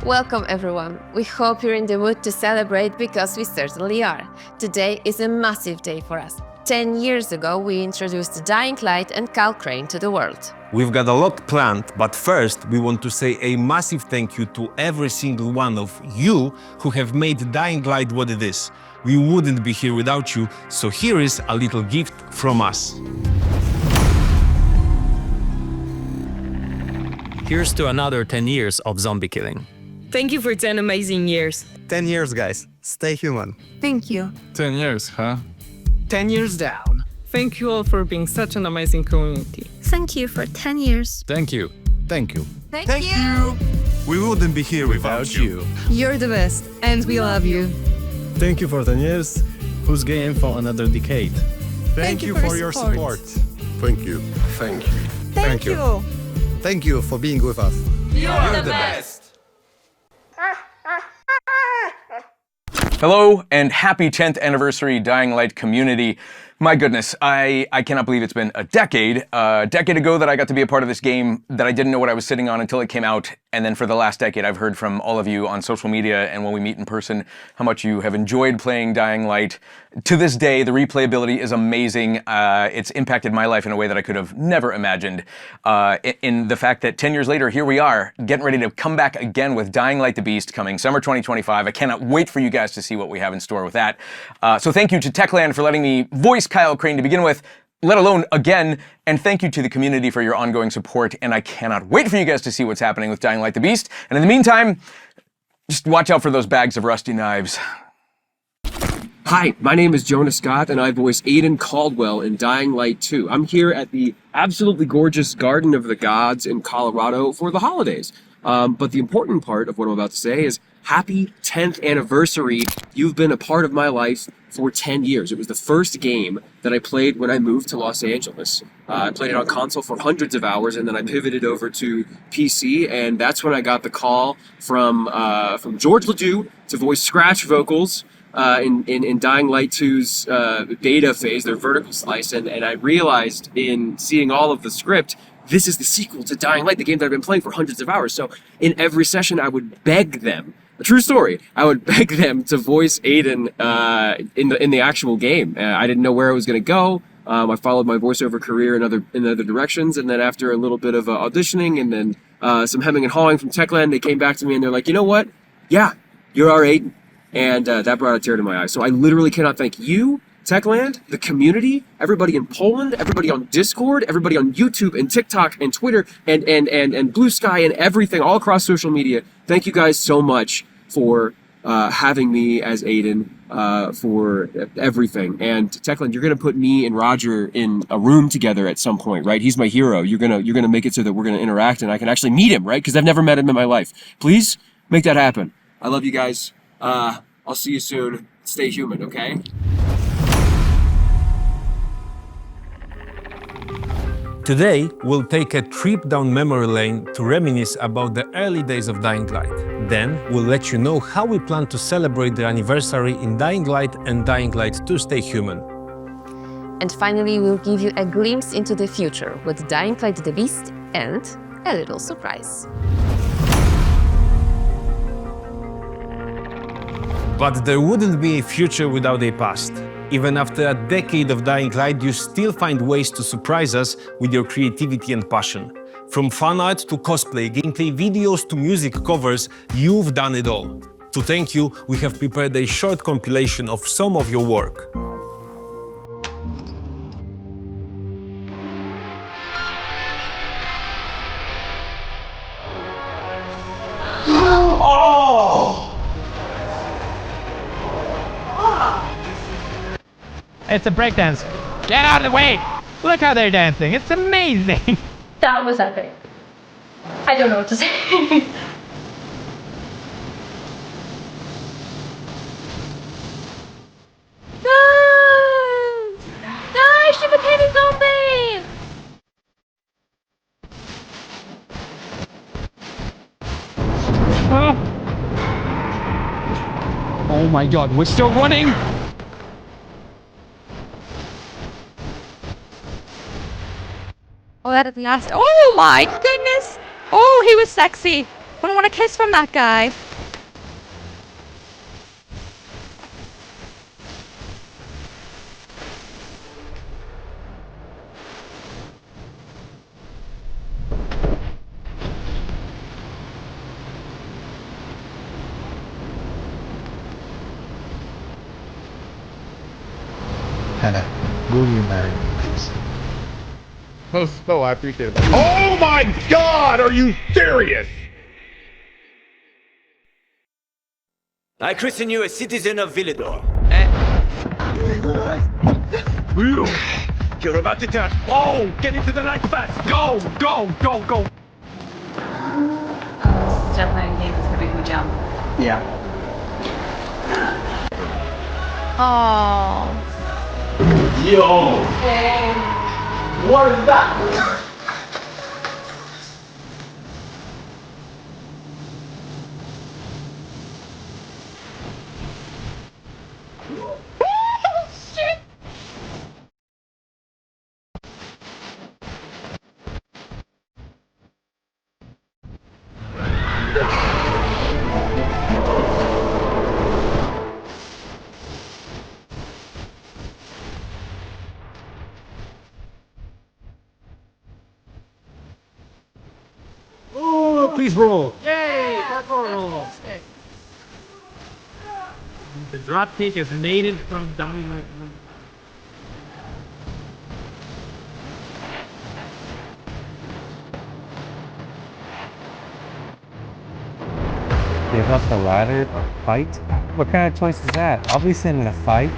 Welcome everyone. We hope you're in the mood to celebrate because we certainly are. Today is a massive day for us. 10 years ago, we introduced Dying Light and Cal Crane to the world. We've got a lot planned, but first we want to say a massive thank you to every single one of you who have made Dying Light what it is. We wouldn't be here without you, so here is a little gift from us. Here's to another 10 years of zombie killing. Thank you for 10 amazing years. 10 years, guys. Stay human. Thank you. 10 years, huh? 10 years down. Thank you all for being such an amazing community. Thank you for 10 years. Thank you. Thank you. Thank you. We wouldn't be here without you. You're the best, and we love you. Thank you for 10 years. Who's game for another decade? Thank you for your support. Thank you. Thank you. Thank you. Thank you for being with us. You're the best! Hello and happy 10th anniversary Dying Light community. My goodness, I cannot believe it's been a decade. A decade ago that I got to be a part of this game that I didn't know what I was sitting on until it came out. And then for the last decade, I've heard from all of you on social media and when we meet in person, how much you have enjoyed playing Dying Light. To this day, the replayability is amazing. It's impacted my life in a way that I could have never imagined. In the fact that 10 years later, here we are, getting ready to come back again with Dying Light the Beast coming summer 2025. I cannot wait for you guys to see what we have in store with that. So thank you to Techland for letting me voice Kyle Crane to begin with, let alone again, and thank you to the community for your ongoing support, and I cannot wait for you guys to see what's happening with Dying Light the Beast, and in the meantime, just watch out for those bags of rusty knives. Hi, my name is Jonah Scott, and I voice Aiden Caldwell in Dying Light 2. I'm here at the absolutely gorgeous Garden of the Gods in Colorado for the holidays. But the important part of what I'm about to say is happy 10th anniversary. You've been a part of my life for 10 years. It was the first game that I played when I moved to Los Angeles. I played it on console for hundreds of hours, and then I pivoted over to PC, and that's when I got the call from George Ledoux to voice scratch vocals in Dying Light 2's beta phase, their vertical slice, and I realized in seeing all of the script, this is the sequel to Dying Light, the game that I've been playing for hundreds of hours. So in every session, I would beg them, a true story, I would beg them to voice Aiden in the actual game. I didn't know where I was going to go. I followed my voiceover career in other directions, and then after a little bit of auditioning and then some hemming and hawing from Techland, they came back to me and they're like, you know what? Yeah, you're our Aiden. And that brought a tear to my eye. So I literally cannot thank you, Techland, the community, everybody in Poland, everybody on Discord, everybody on YouTube and TikTok and Twitter and Blue Sky and everything all across social media. Thank you guys so much for having me as Aiden, for everything. And Techland, you're gonna put me and Roger in a room together at some point, right? He's my hero. You're gonna make it so that we're gonna interact and I can actually meet him, right? Because I've never met him in my life. Please make that happen. I love you guys. I'll see you soon. Stay human, okay? Today, we'll take a trip down memory lane to reminisce about the early days of Dying Light. Then, we'll let you know how we plan to celebrate the anniversary in Dying Light and Dying Light 2 Stay Human. And finally, we'll give you a glimpse into the future with Dying Light the Beast and a little surprise. But there wouldn't be a future without a past. Even after a decade of Dying Light, you still find ways to surprise us with your creativity and passion. From fan art to cosplay, gameplay videos to music covers, you've done it all. To thank you, we have prepared a short compilation of some of your work. It's a breakdance. Get out of the way! Look how they're dancing. It's amazing. That was epic. I don't know what to say. No! No, she became a zombie! Oh my god, we're still running! Oh, that is nasty. Oh my goodness! Oh, he was sexy. I want a kiss from that guy. Hannah, will you marry me, please? Oh, I appreciate it. Oh my God! Are you serious? I christen you a citizen of Villador. You're about to turn. Oh, get into the light fast. Go, go, go, go. Definitely think it's gonna make me jump. Yeah. Oh. Yo. What is that? Oh, please roll. Yay! Roll. The drop kick is native from Dying Light. Give up the ladder or fight? What kind of choice is that? Obviously in a fight.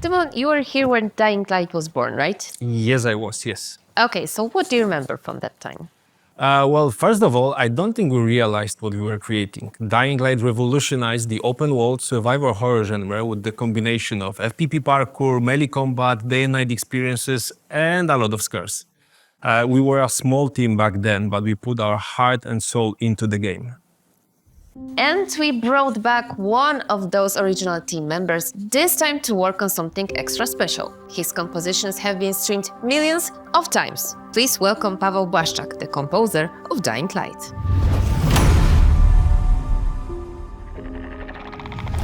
Deon, you were here when Dying Light was born, right? Yes, I was, yes. Okay, so what do you remember from that time? Well, first of all, I don't think we realized what we were creating. Dying Light revolutionized the open-world survival horror genre with the combination of FPP parkour, melee combat, day and night experiences, and a lot of scares. We were a small team back then, but we put our heart and soul into the game. And we brought back one of those original team members, this time to work on something extra special. His compositions have been streamed millions of times. Please welcome Paweł Błaszczak, the composer of Dying Light.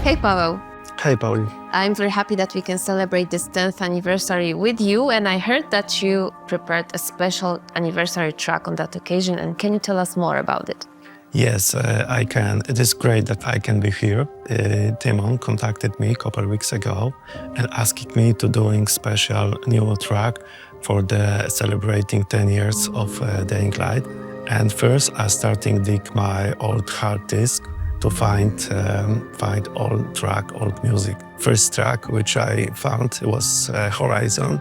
Hey Paweł. Hey, Pauli. I'm very happy that we can celebrate this 10th anniversary with you, and I heard that you prepared a special anniversary track on that occasion, and can you tell us more about it? Yes, I can. It is great that I can be here. Deon contacted me a couple of weeks ago and asked me to doing special new track for the celebrating 10 years of Dying Light. And first, I started dig my old hard disk to find old track, old music. First track which I found was Horizon.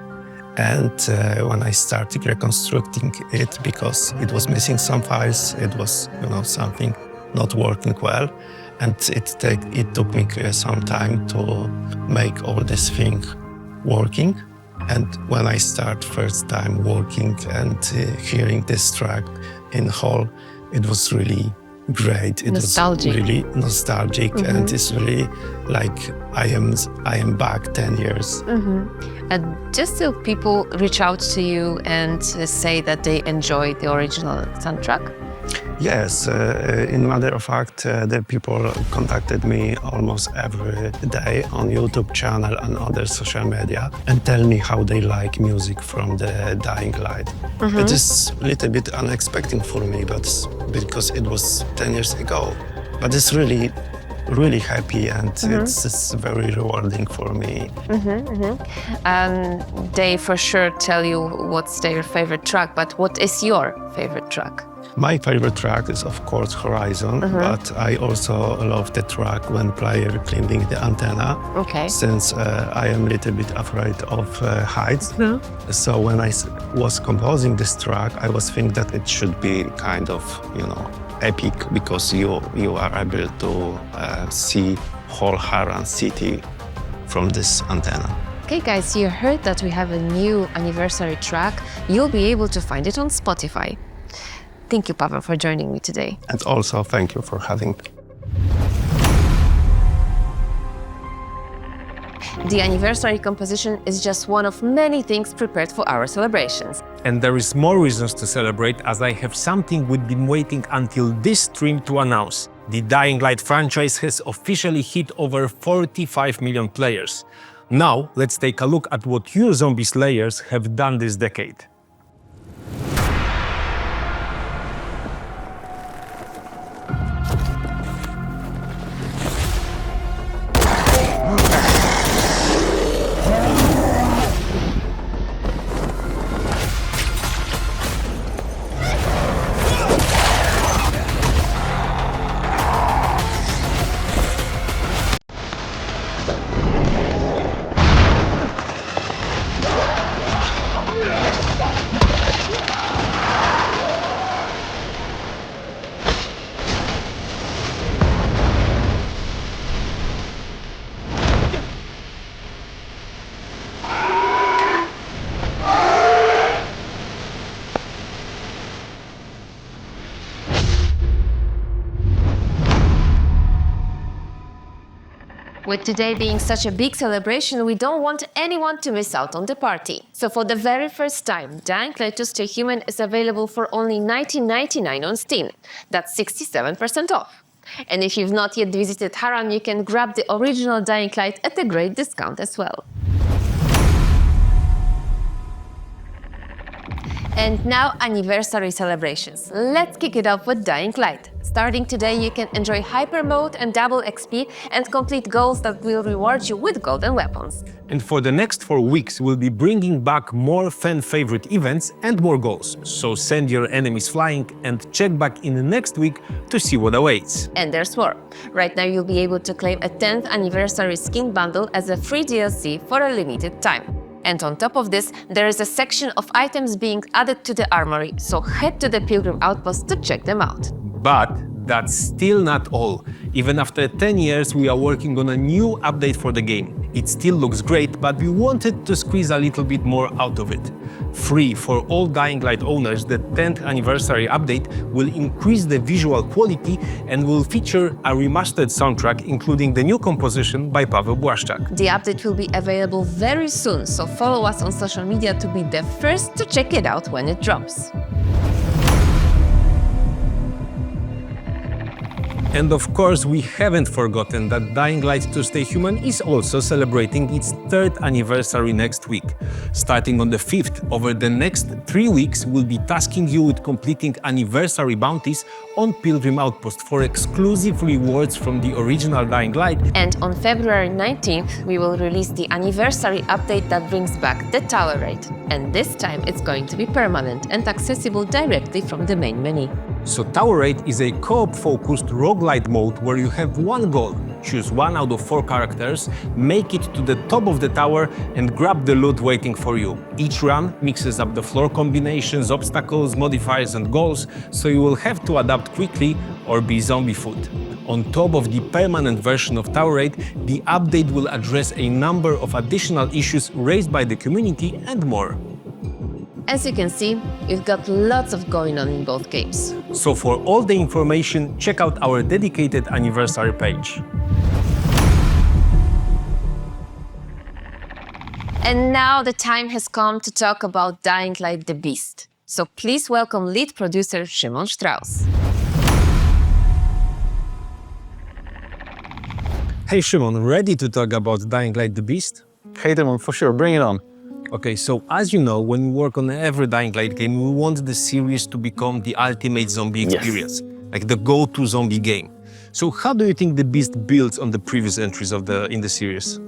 And when I started reconstructing it, because it was missing some files, it was, something not working well, and it took me some time to make all this thing working. And when I start first time working and hearing this track in whole, it was really great. It nostalgic. was really nostalgic, and it's really like I am back 10 years. And just so people reach out to you and say that they enjoyed the original soundtrack? Yes, in matter of fact, the people contacted me almost every day on YouTube channel and other social media and tell me how they like music from the Dying Light. It is a little bit unexpected for me, but because it was 10 years ago. But it's really happy, and it's very rewarding for me. And they for sure tell you what's their favorite track, but what is your favorite track? My favorite track is, of course, Horizon, but I also love the track when player climbing the antenna. Okay. Since I am a little bit afraid of heights. So when I was composing this track, I was thinking that it should be kind of, epic, because you are able to see whole Haran city from this antenna. Okay guys, you heard that we have a new anniversary track. You'll be able to find it on Spotify. Thank you, Paweł, for joining me today. And also thank you for having me. The anniversary composition is just one of many things prepared for our celebrations. And there is more reasons to celebrate, as I have something we've been waiting until this stream to announce. The Dying Light franchise has officially hit over 45 million players. Now, let's take a look at what you zombie slayers have done this decade. With today being such a big celebration, we don't want anyone to miss out on the party. So for the very first time, Dying Light 2 Stay Human is available for only $19.99 on Steam. That's 67% off. And if you've not yet visited Haran, you can grab the original Dying Light at a great discount as well. And now anniversary celebrations. Let's kick it off with Dying Light. Starting today, you can enjoy Hyper Mode and double XP and complete goals that will reward you with golden weapons. And for the next 4 weeks, we'll be bringing back more fan-favorite events and more goals. So send your enemies flying and check back in the next week to see what awaits. And there's more. Right now, you'll be able to claim a 10th anniversary skin bundle as a free DLC for a limited time. And on top of this, there is a section of items being added to the armory, so head to the Pilgrim Outpost to check them out. But that's still not all. Even after 10 years, we are working on a new update for the game. It still looks great, but we wanted to squeeze a little bit more out of it. Free for all Dying Light owners, the 10th anniversary update will increase the visual quality and will feature a remastered soundtrack, including the new composition by Paweł Błaszczak. The update will be available very soon, so follow us on social media to be the first to check it out when it drops. And of course, we haven't forgotten that Dying Light 2 Stay Human is also celebrating its 3rd anniversary next week. Starting on the 5th, over the next 3 weeks, we'll be tasking you with completing anniversary bounties on Pilgrim Outpost for exclusive rewards from the original Dying Light. And on February 19th, we will release the anniversary update that brings back the Tower Raid. And this time, it's going to be permanent and accessible directly from the main menu. So Tower Raid is a co-op-focused roguelite mode where you have one goal. Choose 1 out of 4 characters, make it to the top of the tower and grab the loot waiting for you. Each run mixes up the floor combinations, obstacles, modifiers and goals, so you will have to adapt quickly or be zombie food. On top of the permanent version of Tower Raid, the update will address a number of additional issues raised by the community and more. As you can see, we've got lots of going on in both games. So for all the information, check out our dedicated anniversary page. And now the time has come to talk about Dying Light the Beast. So please welcome lead producer Szymon Strauss. Hey Szymon, ready to talk about Dying Light the Beast? Hey Demon, for sure, bring it on. Okay, so as you know, when we work on every Dying Light game, we want the series to become the ultimate zombie experience, like the go-to zombie game. So how do you think the Beast builds on the previous entries in the series?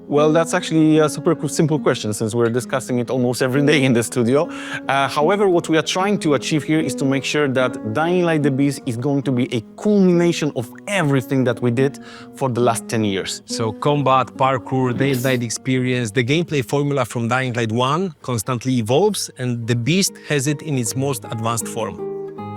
Well, that's actually a super simple question since we're discussing it almost every day in the studio. However, what we are trying to achieve here is to make sure that Dying Light the Beast is going to be a culmination of everything that we did for the last 10 years. So combat, parkour, day-to-day experience, the gameplay formula from Dying Light 1 constantly evolves and the Beast has it in its most advanced form.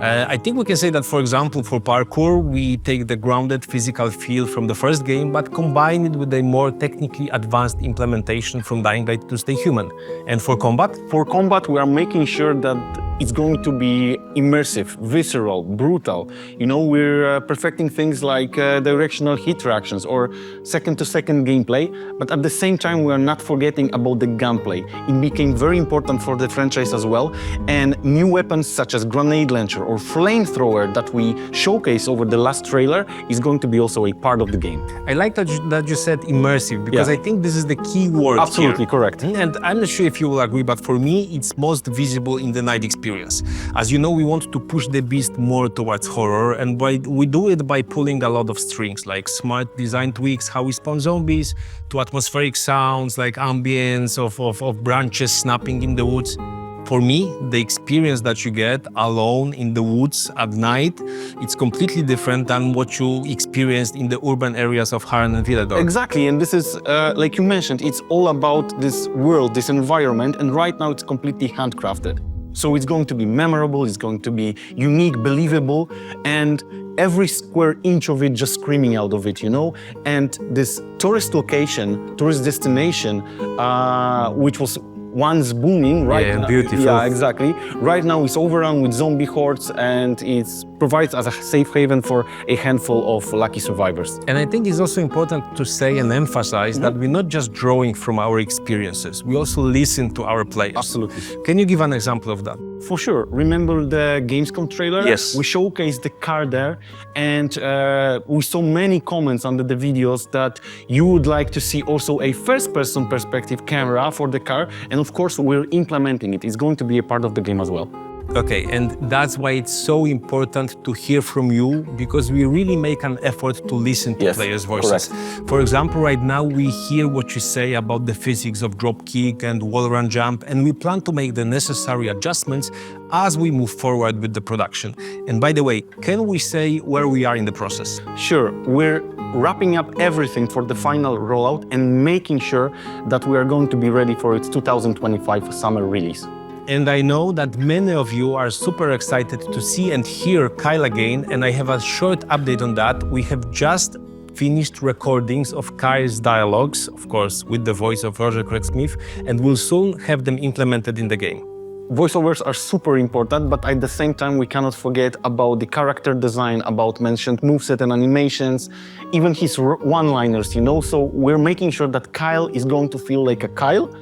I think we can say that, for example, for parkour, we take the grounded physical feel from the first game, but combine it with a more technically advanced implementation from Dying Light to Stay Human. And for combat? For combat, we are making sure that it's going to be immersive, visceral, brutal. You know, we're perfecting things like directional hit reactions or second-to-second gameplay, but at the same time, we are not forgetting about the gunplay. It became very important for the franchise as well, and new weapons such as grenade launcher or flamethrower that we showcased over the last trailer is going to be also a part of the game. I like that you said immersive, because I think this is the key word Absolutely here. correct. And I'm not sure if you will agree, but for me, it's most visible in the night experience. As you know, we want to push the beast more towards horror, and we do it by pulling a lot of strings, like smart design tweaks, how we spawn zombies, to atmospheric sounds like ambience of branches snapping in the woods. For me, the experience that you get alone in the woods at night, it's completely different than what you experienced in the urban areas of Harran and Villedor. Exactly, and this is, like you mentioned, it's all about this world, this environment, and right now it's completely handcrafted. So it's going to be memorable, it's going to be unique, believable, and every square inch of it just screaming out of it, you know? And this tourist location, tourist destination, which was once booming, right? Yeah, beautiful. Yeah, exactly. Right now it's overrun with zombie hordes, and it provides as a safe haven for a handful of lucky survivors. And I think it's also important to say and emphasize that we're not just drawing from our experiences, we also listen to our players. Absolutely. Can you give an example of that? For sure. Remember the Gamescom trailer? Yes. We showcased the car there, and we saw many comments under the videos that you would like to see also a first-person perspective camera for the car, and of course we're implementing it. It's going to be a part of the game as well. Okay, and that's why it's so important to hear from you, because we really make an effort to listen to players' voices. Correct. For example, right now we hear what you say about the physics of drop kick and wall run jump, and we plan to make the necessary adjustments as we move forward with the production. And by the way, can we say where we are in the process? Sure, we're wrapping up everything for the final rollout and making sure that we are going to be ready for its 2025 summer release. And I know that many of you are super excited to see and hear Kyle again, and I have a short update on that. We have just finished recordings of Kyle's dialogues, of course, with the voice of Roger Craig Smith, and we'll soon have them implemented in the game. Voiceovers are super important, but at the same time, we cannot forget about the character design, about mentioned moveset and animations, even his one-liners, you know? So we're making sure that Kyle is going to feel like a Kyle.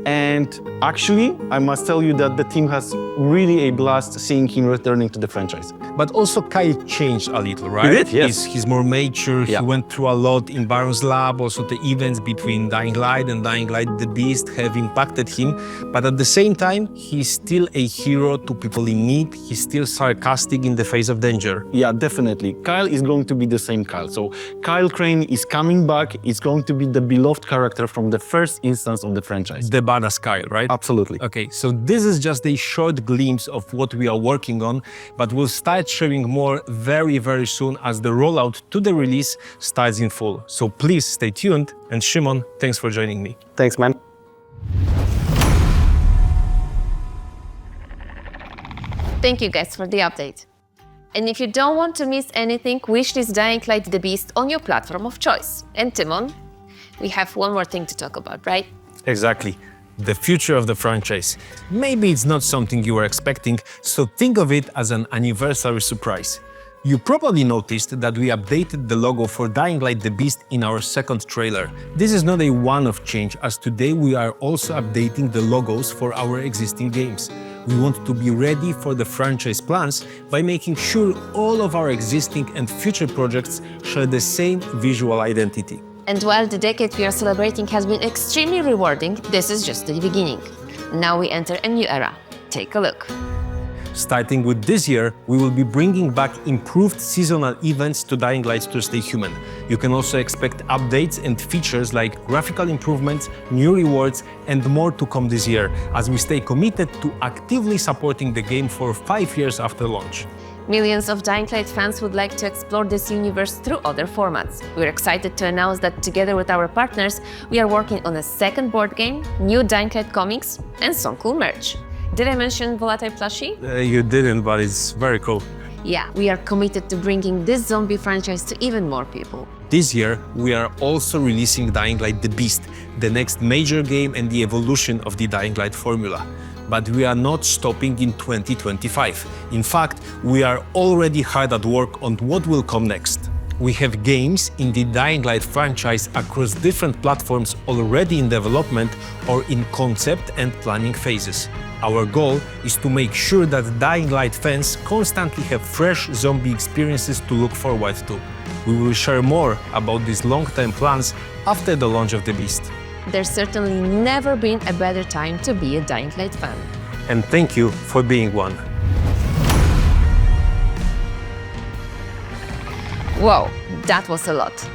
And actually, I must tell you that the team has really a blast seeing him returning to the franchise. But also Kyle changed a little, right? He did, yes. He's more mature, Yeah. He went through a lot in Baron's Lab, also the events between Dying Light and Dying Light the Beast have impacted him. But at the same time, he's still a hero to people in need. He's still sarcastic in the face of danger. Yeah, definitely. Kyle is going to be the same Kyle. So Kyle Crane is coming back. It's going to be the beloved character from the first instance of the franchise. The badass Kyle, right? Absolutely. Okay, so this is just a short glimpse of what we are working on, but we'll start sharing more very, very soon as the rollout to the release starts in full. So please stay tuned. And Szymon, thanks for joining me. Thanks, man. Thank you guys for the update. And if you don't want to miss anything, wishlist Dying Light the Beast on your platform of choice. And Timon, we have one more thing to talk about, right? Exactly. The future of the franchise. Maybe it's not something you were expecting, so think of it as an anniversary surprise. You probably noticed that we updated the logo for Dying Light the Beast in our second trailer. This is not a one-off change, as today we are also updating the logos for our existing games. We want to be ready for the franchise plans by making sure all of our existing and future projects share the same visual identity. And while the decade we are celebrating has been extremely rewarding, this is just the beginning. Now we enter a new era. Take a look. Starting with this year, we will be bringing back improved seasonal events to Dying Light to Stay Human. You can also expect updates and features like graphical improvements, new rewards, and more to come this year, as we stay committed to actively supporting the game for 5 years after launch. Millions of Dying Light fans would like to explore this universe through other formats. We're excited to announce that together with our partners, we are working on a second board game, new Dying Light comics, and some cool merch. Did I mention Volatile Plushie? You didn't, but it's very cool. Yeah, we are committed to bringing this zombie franchise to even more people. This year, we are also releasing Dying Light the Beast, the next major game and the evolution of the Dying Light formula. But we are not stopping in 2025. In fact, we are already hard at work on what will come next. We have games in the Dying Light franchise across different platforms already in development or in concept and planning phases. Our goal is to make sure that Dying Light fans constantly have fresh zombie experiences to look forward to. We will share more about these long-term plans after the launch of the Beast. There's certainly never been a better time to be a Dying Light fan. And thank you for being one. Whoa, that was a lot.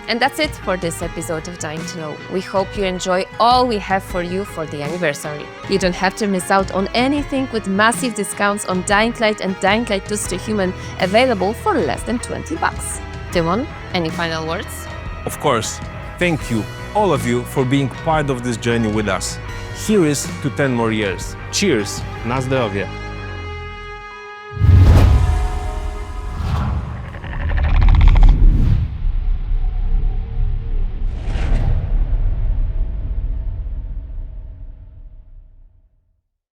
And that's it for this episode of Dying to Know. We hope you enjoy all we have for you for the anniversary. You don't have to miss out on anything with massive discounts on Dying Light and Dying Light 2 to Human available for less than $20. Deon, any final words? Of course, thank you, all of you, for being part of this journey with us. Here is to 10 more years. Cheers, na zdrowie.